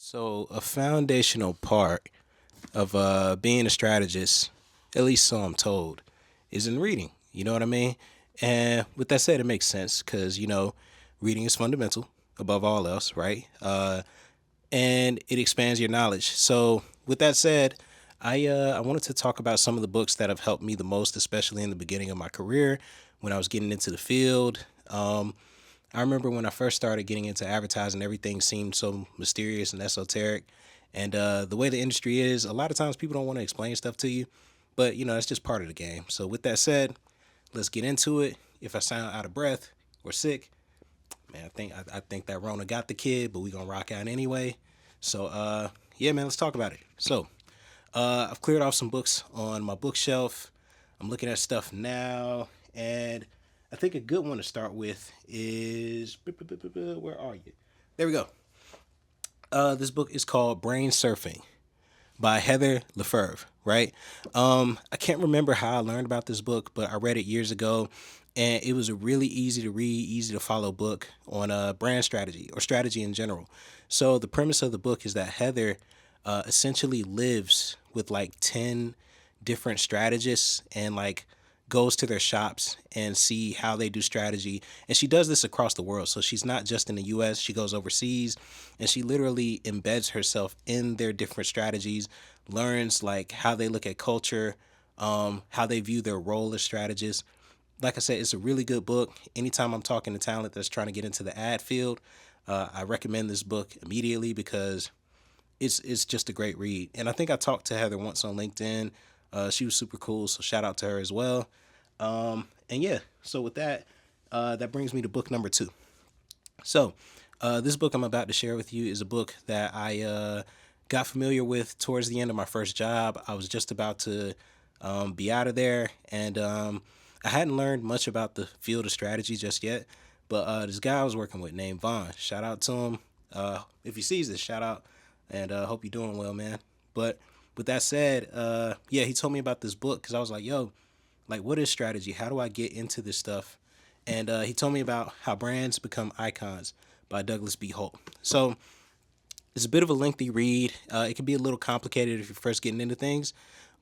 So, a foundational part of being a strategist, at least so I'm told, is in reading. You know what I mean? And with that said, it makes sense because, reading is fundamental above all else, right? And it expands your knowledge. So, with that said, I wanted to talk about some of the books that have helped me the most, especially in the beginning of my career when I was getting into the field. I remember when I first started getting into advertising, everything seemed so mysterious and esoteric. And the way the industry is, a lot of times people don't want to explain stuff to you, but that's just part of the game. So with that said, let's get into it. If I sound out of breath or sick, man, I think that Rona got the kid, but we gonna rock out anyway. So yeah, man, let's talk about it. So I've cleared off some books on my bookshelf. I'm looking at stuff now, and I think a good one to start with is where are you? There we go. This book is called Brain Surfing by Heather Lefevre, right? I can't remember how I learned about this book, but I read it years ago, and it was a really easy to read, easy to follow book on brand strategy or strategy in general. So the premise of the book is that Heather essentially lives with like 10 different strategists and like goes to their shops and see how they do strategy. And she does this across the world. So she's not just in the US, she goes overseas and she literally embeds herself in their different strategies, learns like how they look at culture, how they view their role as strategists. Like I said, it's a really good book. Anytime I'm talking to talent that's trying to get into the ad field, I recommend this book immediately because it's just a great read. And I think I talked to Heather once on LinkedIn. She was super cool, so shout out to her as well. And yeah, so with that, that brings me to book number two. So this book I'm about to share with you is a book that I got familiar with towards the end of my first job. I was just about to be out of there, and I hadn't learned much about the field of strategy just yet. But this guy I was working with named Vaughn, shout out to him. If he sees this, shout out, and hope you're doing well, man. But with that said, yeah, he told me about this book because I was like, yo, like, what is strategy? How do I get into this stuff? And he told me about How Brands Become Icons by Douglas B. Holt. So it's a bit of a lengthy read. It can be a little complicated if you're first getting into things,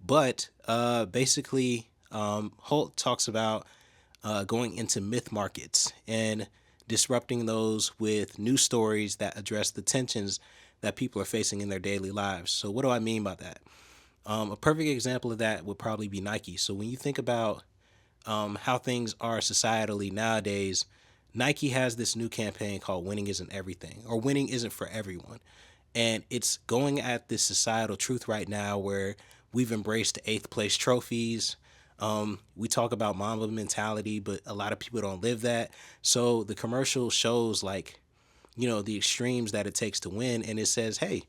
but basically, Holt talks about going into myth markets and disrupting those with new stories that address the tensions that people are facing in their daily lives. So, what do I mean by that? A perfect example of that would probably be Nike. So, when you think about how things are societally nowadays, Nike has this new campaign called Winning Isn't Everything, or Winning Isn't for Everyone. And it's going at this societal truth right now where we've embraced the eighth place trophies. We talk about Mamba mentality, but a lot of people don't live that. So the commercial shows like, the extremes that it takes to win. And it says, hey,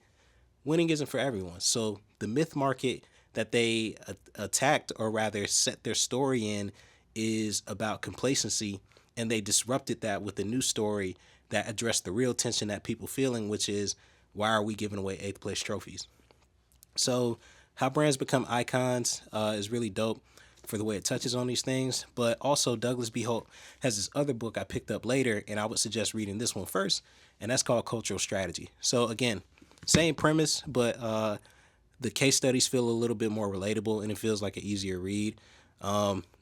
winning isn't for everyone. So the myth market that they attacked, or rather set their story in, is about complacency, and they disrupted that with a new story that addressed the real tension that people feeling, which is why are we giving away eighth place trophies? So how brands become icons is really dope for the way it touches on these things. But also Douglas B. Holt has this other book I picked up later, and I would suggest reading this one first, and that's called Cultural Strategy. So again, same premise, but the case studies feel a little bit more relatable, and it feels like an easier read.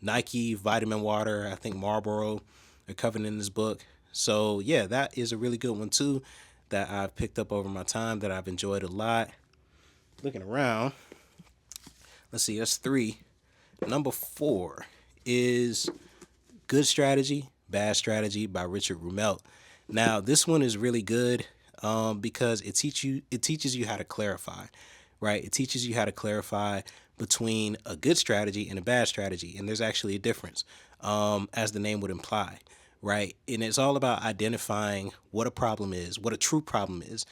Nike, Vitamin Water, I think Marlboro are covered in this book. So yeah, that is a really good one too that I've picked up over my time that I've enjoyed a lot. Looking around, let's see, that's three. Number four is Good Strategy, Bad Strategy by Richard Rumelt. Now, this one is really good because it teaches you how to clarify, right? It teaches you how to clarify between a good strategy and a bad strategy, and there's actually a difference, as the name would imply, right? And it's all about identifying what a problem is, what a true problem is,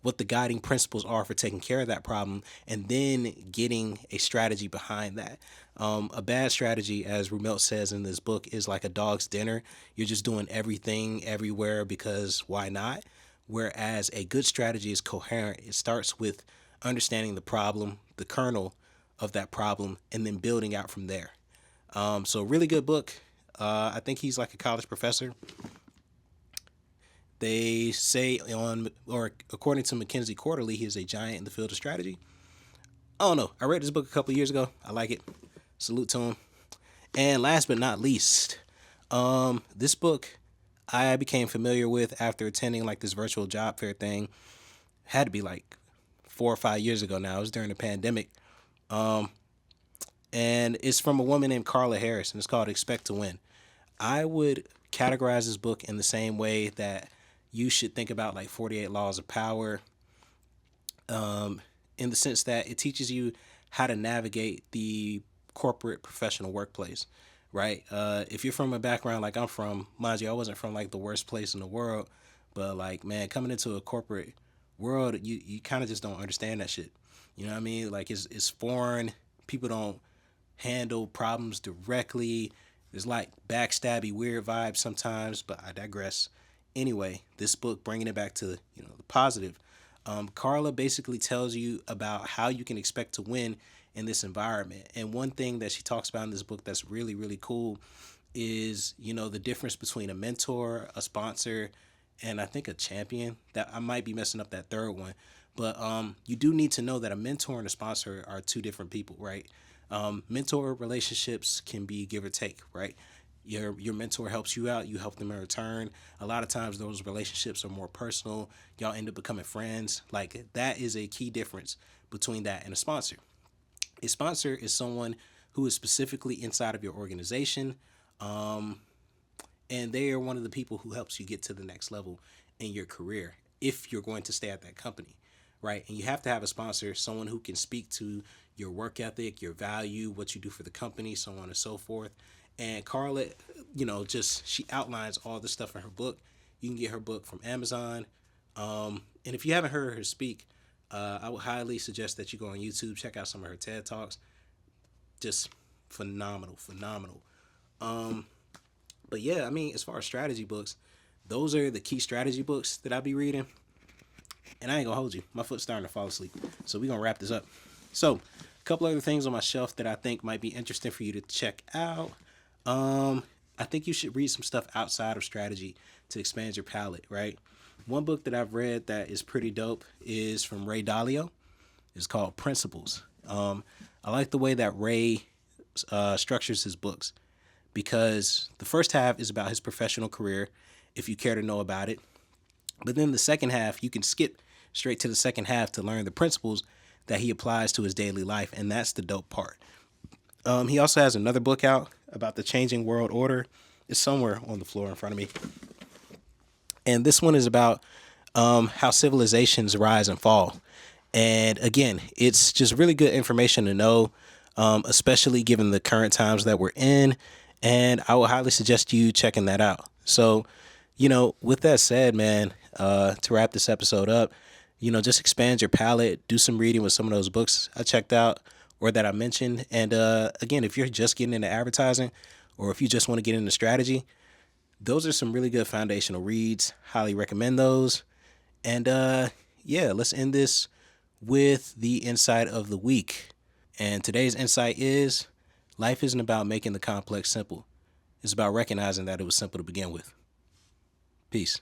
what the guiding principles are for taking care of that problem, and then getting a strategy behind that. A bad strategy, as Rumelt says in this book, is like a dog's dinner. You're just doing everything everywhere because why not? Whereas a good strategy is coherent. It starts with understanding the problem, the kernel of that problem, and then building out from there. So really good book. I think he's like a college professor. They say on, or according to McKinsey Quarterly, he is a giant in the field of strategy. I don't know. I read this book a couple years ago. I like it. Salute to him. And last but not least, this book I became familiar with after attending like this virtual job fair thing. Had to be like 4 or 5 years ago now. It was during the pandemic. And it's from a woman named Carla Harris, and it's called Expect to Win. I would categorize this book in the same way that you should think about like 48 Laws of Power, in the sense that it teaches you how to navigate the corporate professional workplace, right? If you're from a background like I'm from, mind you, I wasn't from like the worst place in the world, but like, man, coming into a corporate world, you kind of just don't understand that shit. You know what I mean? Like it's foreign. People don't handle problems directly. There's like backstabby, weird vibes sometimes, but I digress. Anyway, this book, bringing it back to the positive. Carla basically tells you about how you can expect to win in this environment. And one thing that she talks about in this book that's really really cool is the difference between a mentor, a sponsor, and I think a champion. That I might be messing up that third one, but you do need to know that a mentor and a sponsor are two different people, right? Mentor relationships can be give or take, right? Your mentor helps you out, you help them in return. A lot of times those relationships are more personal. Y'all end up becoming friends. Like that is a key difference between that and a sponsor. A sponsor is someone who is specifically inside of your organization, and they are one of the people who helps you get to the next level in your career if you're going to stay at that company, right? And you have to have a sponsor, someone who can speak to your work ethic, your value, what you do for the company, so on and so forth. And Carla, just she outlines all the stuff in her book. You can get her book from Amazon. And if you haven't heard her speak, I would highly suggest that you go on YouTube, check out some of her TED Talks. Just phenomenal, phenomenal. But yeah, I mean, as far as strategy books, those are the key strategy books that I'll be reading. And I ain't gonna hold you. My foot's starting to fall asleep. So we're gonna wrap this up. So, a couple other things on my shelf that I think might be interesting for you to check out. I think you should read some stuff outside of strategy to expand your palette, right? One book that I've read that is pretty dope is from Ray Dalio. It's called Principles. I like the way that Ray structures his books because the first half is about his professional career, if you care to know about it. But then the second half, you can skip straight to the second half to learn the principles that he applies to his daily life, and that's the dope part. He also has another book out about the changing world order. It's somewhere on the floor in front of me. And this one is about how civilizations rise and fall. And again, it's just really good information to know, especially given the current times that we're in. And I would highly suggest you checking that out. So, with that said, man, to wrap this episode up, just expand your palette, do some reading with some of those books I checked out or that I mentioned. And again, if you're just getting into advertising or if you just want to get into strategy, those are some really good foundational reads. Highly recommend those. And yeah, let's end this with the insight of the week. And today's insight is life isn't about making the complex simple. It's about recognizing that it was simple to begin with. Peace.